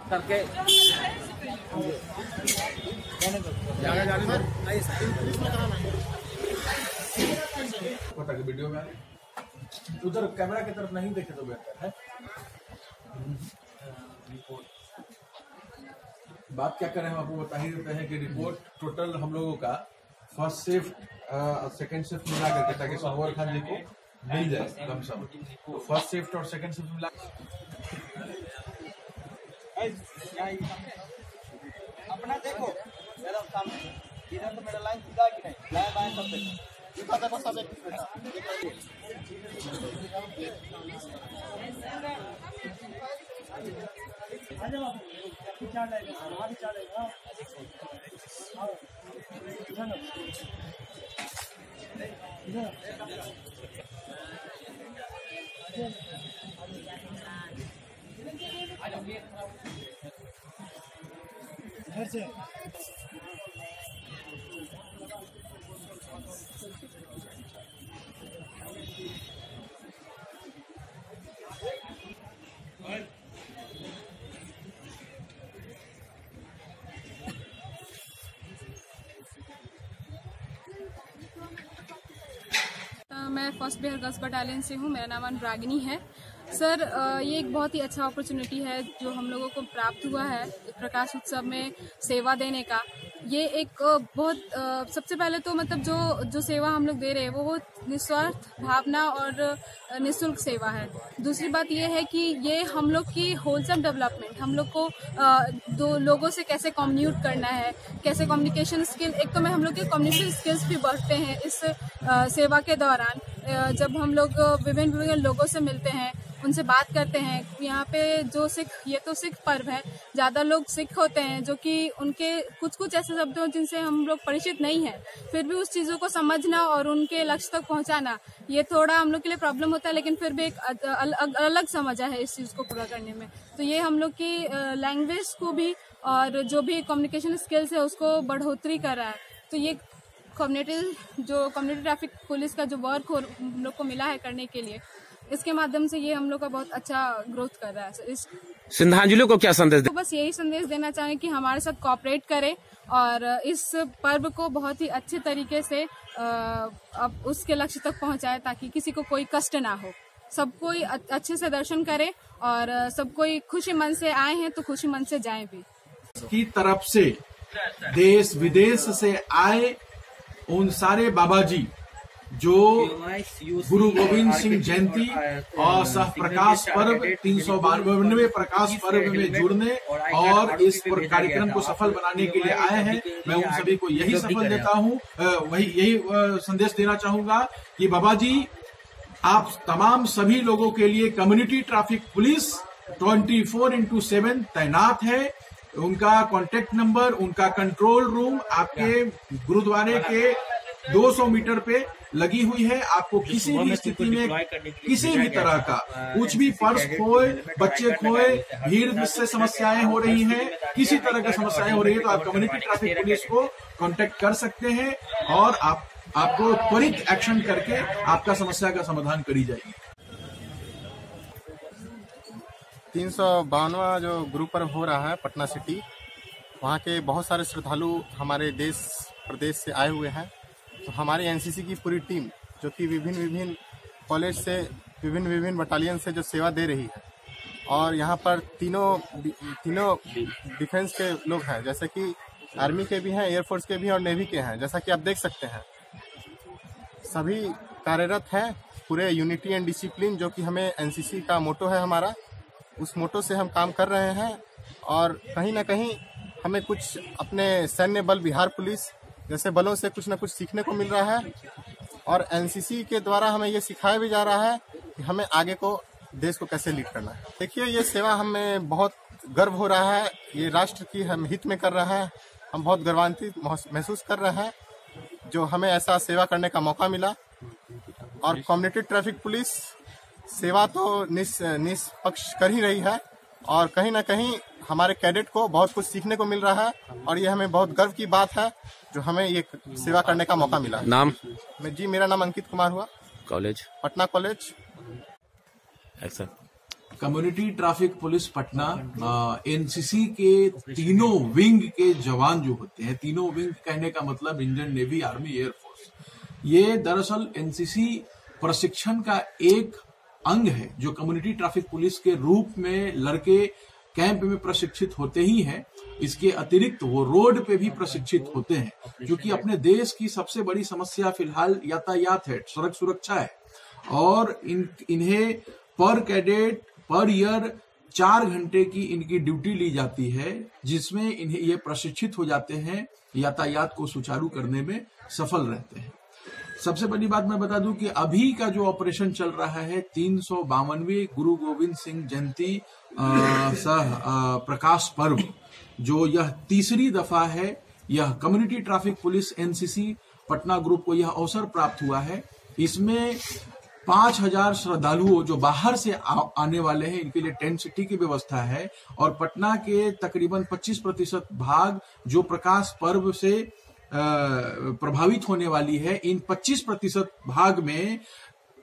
करके वीडियो में उधर कैमरा की तरफ नहीं देखे तो बेहतर है। बात क्या करें हम आपको बता ही देते हैं कि रिपोर्ट टोटल हम लोगों का फर्स्ट शिफ्ट सेकंड शिफ्ट मिला करके, ताकि सनवर खान जी को मिल जाए कम से कम, तो फर्स्ट शिफ्ट और सेकंड शिफ्ट मिला। अपना देखो एकदम सामने, इधर तो मेरा लाइन सीधा कि नहीं, लाइन बाएं सब देखो, सब एक इधर से मैं फर्स्ट बिहार गर्ल्स बटालियन से हूँ। मेरा नाम अनुरागिनी है। सर, ये एक बहुत ही अच्छा अपॉर्चुनिटी है जो हम लोगों को प्राप्त हुआ है प्रकाश उत्सव में सेवा देने का। ये एक बहुत सबसे पहले तो मतलब जो सेवा हम लोग दे रहे हैं वो बहुत निस्वार्थ भावना और निःशुल्क सेवा है। दूसरी बात ये है कि ये हम लोग की होलसम डेवलपमेंट, हम लोग को दो लोगों से कैसे कम्युनिकेट करना है, कैसे कम्युनिकेशन स्किल, एक तो मैं हम लोग के कम्युनिकेशन स्किल्स भी बढ़ते हैं इस सेवा के दौरान। जब हम लोग विभिन्न लोगों से मिलते हैं, उनसे बात करते हैं। यहाँ पे जो ये तो सिख पर्व है, ज़्यादा लोग सिख होते हैं जो कि उनके कुछ ऐसे शब्द हो जिनसे हम लोग परिचित नहीं है, फिर भी उस चीज़ों को समझना और उनके लक्ष्य तक पहुँचाना ये थोड़ा हम लोग के लिए प्रॉब्लम होता है, लेकिन फिर भी एक अलग समझ है इस चीज़ को पूरा करने में। तो ये हम लोग की लैंग्वेज को भी और जो भी कम्युनिकेशन स्किल्स है उसको बढ़ोतरी कर रहा है। तो ये कम्युनिटी ट्रैफिक पुलिस का जो वर्क हम लोग को मिला है करने के लिए, इसके माध्यम से ये हम लोग का बहुत अच्छा ग्रोथ कर रहा है। इस श्रद्धांजलियों को क्या संदेश तो बस यही संदेश देना चाहें कि हमारे साथ कोऑपरेट करें और इस पर्व को बहुत ही अच्छे तरीके से अब उसके लक्ष्य तक पहुंचाए, ताकि किसी को कोई कष्ट ना हो। सब कोई अच्छे से दर्शन करे और सब कोई खुशी मन से आए हैं तो खुशी मन से जाएं भी। की तरफ से देश विदेश से आए उन सारे बाबा जी जो गुरु गोविंद सिंह जयंती और सह प्रकाश पर्व 392वें प्रकाश पर्व में जुड़ने और इस कार्यक्रम को सफल बनाने के लिए आए हैं, मैं उन सभी को यही सफल देता हूं, यही संदेश देना चाहूंगा कि बाबा जी आप तमाम सभी लोगों के लिए कम्युनिटी ट्रैफिक पुलिस 24/7 तैनात है। उनका कॉन्टेक्ट नंबर, उनका कंट्रोल रूम आपके गुरुद्वारे के 200 मीटर पे लगी हुई है। आपको किसी भी स्थिति में किसी भी तरह का कुछ भी पर्स खोए, बच्चे खोए, भीड़ से समस्याएं हो रही हैं, किसी तरह की समस्याएं हो रही है तो आप कम्युनिटी ट्रैफिक पुलिस को कांटेक्ट कर सकते हैं और आपको त्वरित एक्शन करके आपका समस्या का समाधान करी जाएगी। 352वां जो गुरु पर्व हो रहा है पटना सिटी, वहाँ के बहुत सारे श्रद्धालु हमारे देश प्रदेश से आए हुए हैं। तो हमारी एनसीसी की पूरी टीम जो कि विभिन्न कॉलेज से विभिन्न बटालियन से जो सेवा दे रही है, और यहाँ पर तीनों डिफेंस के लोग हैं, जैसे कि आर्मी के भी हैं, एयरफोर्स के भी हैं और नेवी के हैं। जैसा कि आप देख सकते हैं सभी कार्यरत हैं पूरे यूनिटी एंड डिसिप्लिन, जो कि हमें एनसीसी का मोटो है हमारा, उस मोटो से हम काम कर रहे हैं। और कहीं ना कहीं हमें कुछ अपने सैन्य बल बिहार पुलिस जैसे बलों से कुछ न कुछ सीखने को मिल रहा है, और एनसीसी के द्वारा हमें ये सिखाया भी जा रहा है कि हमें आगे को देश को कैसे लीड करना है। देखिए, ये सेवा हमें बहुत गर्व हो रहा है, ये राष्ट्र की हम हित में कर रहे हैं। हम बहुत गर्वान्वित महसूस कर रहे हैं जो हमें ऐसा सेवा करने का मौका मिला। और कम्युनिटी ट्रैफिक पुलिस सेवा तो निष्पक्ष कर ही रही है, और कहीं ना कहीं हमारे कैडेट को बहुत कुछ सीखने को मिल रहा है, और ये हमें बहुत गर्व की बात है जो हमें ये सेवा करने का मौका मिला। नाम? मेरा नाम अंकित कुमार हुआ। College? Patna college. Action. Community traffic police Patna NCC के तीनों विंग के जवान जो होते हैं, तीनों विंग कहने का मतलब इंडियन नेवी, आर्मी, एयरफोर्स, ये दरअसल एनसीसी प्रशिक्षण का एक अंग है जो कम्युनिटी ट्रैफिक पुलिस के रूप में लड़के कैंप में प्रशिक्षित होते ही हैं। इसके अतिरिक्त वो रोड पे भी प्रशिक्षित होते हैं, क्योंकि अपने देश की सबसे बड़ी समस्या फिलहाल यातायात है, सड़क सुरक्षा है। और इन्हें पर कैडेट पर ईयर 4 घंटे की इनकी ड्यूटी ली जाती है, जिसमें इन्हें ये प्रशिक्षित हो जाते हैं, यातायात को सुचारू करने में सफल रहते हैं। सबसे बड़ी बात मैं बता दूं कि अभी का जो ऑपरेशन चल रहा है 352वीं गुरु गोविंद सिंह जयंती सह प्रकाश पर्व, जो यह तीसरी दफा है, यह community traffic police NCC Patna group को यह अवसर प्राप्त हुआ है। इसमें 5000 श्रद्धालुओं जो बाहर से आने वाले हैं, इनके लिए टेंट सिटी की व्यवस्था है। और पटना के तकरीबन 25% भाग जो प्रकाश पर्व से प्रभावित होने वाली है, इन 25% भाग में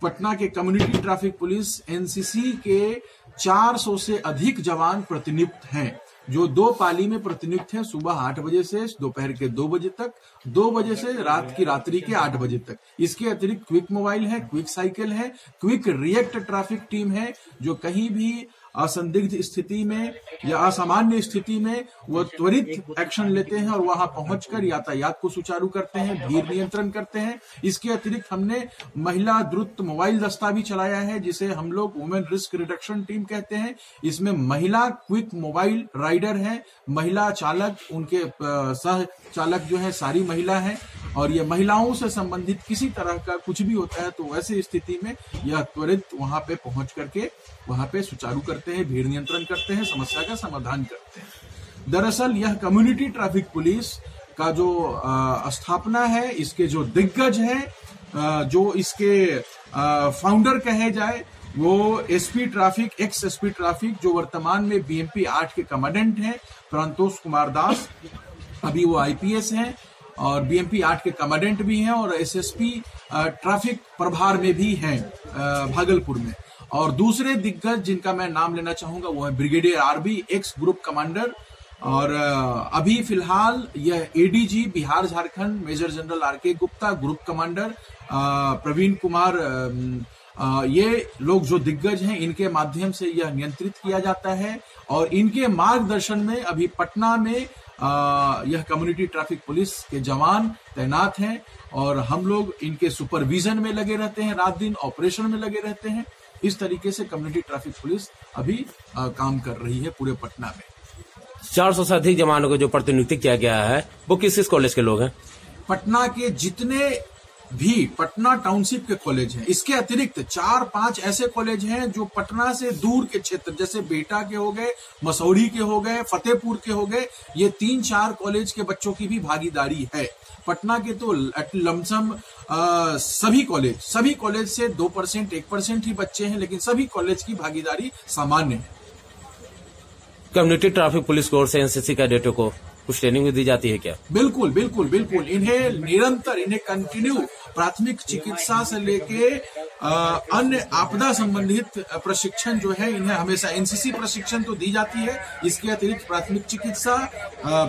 पटना के कम्युनिटी ट्रैफिक पुलिस एनसीसी के 400 से अधिक जवान प्रतिनियुक्त हैं, जो 2 पाली में प्रतिनियुक्त हैं, सुबह 8 बजे से दोपहर के 2 बजे तक, 2 बजे से रात्रि के 8 बजे तक। इसके अतिरिक्त क्विक मोबाइल है, क्विक साइकिल है, क्विक रिएक्ट ट्रैफिक टीम है, जो कहीं भी असंदिग्ध स्थिति में या असामान्य स्थिति में वो त्वरित एक्शन लेते हैं और वहां पहुंचकर यातायात को सुचारू करते हैं, भीड़ नियंत्रण करते हैं। इसके अतिरिक्त हमने महिला द्रुत मोबाइल दस्ता भी चलाया है, जिसे हम लोग वुमेन रिस्क रिडक्शन टीम कहते हैं। इसमें महिला क्विक मोबाइल राइडर है, महिला चालक, उनके सह चालक जो है सारी महिला है। और ये महिलाओं से संबंधित किसी तरह का कुछ भी होता है तो वैसी स्थिति में यह त्वरित वहां पे पहुंच करके वहां पे सुचारू करते हैं, भीड़ नियंत्रण करते हैं, समस्या का समाधान करते हैं। दरअसल यह कम्युनिटी ट्रैफिक पुलिस का जो स्थापना है, इसके जो दिग्गज हैं, जो इसके फाउंडर कहे जाए, वो SP traffic, x SP traffic, जो वर्तमान में बीएमपी 8 के कमांडेंट हैं, प्रांतोष कुमार दास। अभी वो आईपीएस हैं और बीएमपी 8 के कमांडेंट भी हैं और एसएसपी ट्रैफिक प्रभार में भी हैं भागलपुर में। और दूसरे दिग्गज जिनका मैं नाम लेना चाहूंगा वो है brigadier RB, ex group commander. और अभी फिलहाल यह ADG Bihar Jharkhand major general RK Gupta, group commander Praveen Kumar, ये लोग जो दिग्गज हैं, इनके माध्यम से यह नियंत्रित किया जाता है। और इनके मार्गदर्शन में अभी पटना में यह कम्युनिटी ट्रैफिक पुलिस के जवान तैनात हैं और हम लोग इनके सुपरविजन में लगे रहते हैं, रात दिन ऑपरेशन में लगे रहते हैं। इस तरीके से कम्युनिटी ट्रैफिक पुलिस अभी काम कर रही है पूरे पटना में। 400 से अधिक जवानों को जो प्रतिनियुक्त किया गया है, वो किस किस कॉलेज के लोग हैं? पटना के जितने भी पटना टाउनशिप के कॉलेज हैं, इसके अतिरिक्त 4-5 ऐसे कॉलेज हैं जो पटना से दूर के क्षेत्र, जैसे बेटा के हो गए, मसौढ़ी के हो गए, फतेहपुर के हो गए, ये 3-4 कॉलेज के बच्चों की भी भागीदारी है। पटना के तो लमसम सभी कॉलेज से 2%, 1% ही बच्चे हैं, लेकिन सभी कॉलेज की भागीदारी सामान्य है। कम्युनिटी ट्रैफिक पुलिस की ओर से एनसीसी कैडेटों को कुछ ट्रेनिंग भी दी जाती है क्या? बिल्कुल बिल्कुल बिल्कुल, इन्हें निरंतर, इन्हें कंटिन्यू प्राथमिक चिकित्सा से लेके अन्य आपदा संबंधित प्रशिक्षण जो है, इन्हें हमेशा एनसीसी प्रशिक्षण तो दी जाती है। इसके अतिरिक्त प्राथमिक चिकित्सा,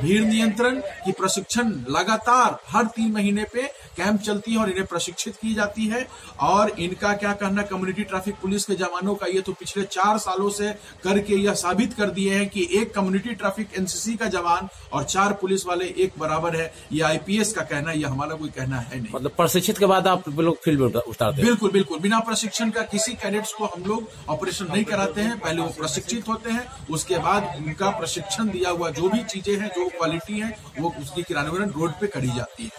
भीड़ नियंत्रण की प्रशिक्षण लगातार हर 3 महीने पे कैंप चलती है और इन्हें प्रशिक्षित की जाती है। और इनका क्या कहना, कम्युनिटी ट्रैफिक पुलिस के जवानों का, ये तो पिछले 4 सालों से करके यह साबित कर दिए हैं कि एक कम्युनिटी ट्रैफिक एनसीसी का जवान और 4 पुलिस वाले एक बराबर है। ये आईपीएस का कहना, ये हमारा कोई कहना है नहीं। मतलब प्रशिक्षित के बाद आप लोग फील्ड में उतारते हैं? बिल्कुल बिल्कुल, बिना प्रशिक्षण का किसी कैडेट्स को हम लोग ऑपरेशन नहीं कराते हैं। पहले वो प्रशिक्षित होते हैं, उसके बाद उनका प्रशिक्षण दिया हुआ जो भी चीजें हैं, जो क्वालिटी है, वो उसकी क्रियान्वयन रोड पे करी जाती है।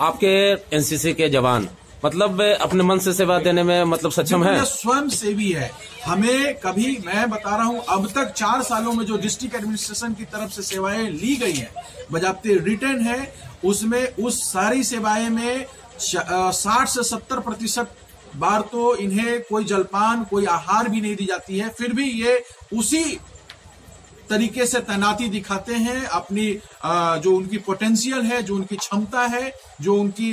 आपके एनसीसी के जवान मतलब अपने मन से सेवा देने में मतलब सक्षम है? स्वयं सेवी है। हमें कभी, मैं बता रहा हूं, अब तक 4 सालों में जो डिस्ट्रिक्ट एडमिनिस्ट्रेशन की तरफ से सेवाएं ली गई हैं, बजाते रिटर्न है, उसमें उस सारी सेवाएं में 60 से 70% बार तो इन्हें कोई जलपान, कोई आहार भी नहीं दी जाती है। फिर भी ये उसी तरीके से तैनाती दिखाते हैं, अपनी जो उनकी पोटेंशियल है, जो उनकी क्षमता है, जो उनकी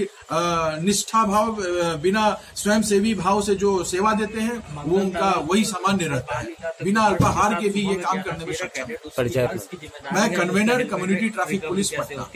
निष्ठा भाव, बिना स्वयंसेवी भाव से जो सेवा देते हैं, वो उनका वही सामान्य रहता है। बिना अल्पाहार के भी ये काम करने में सक्षम है। परिचय। मैं convener community traffic police Patna.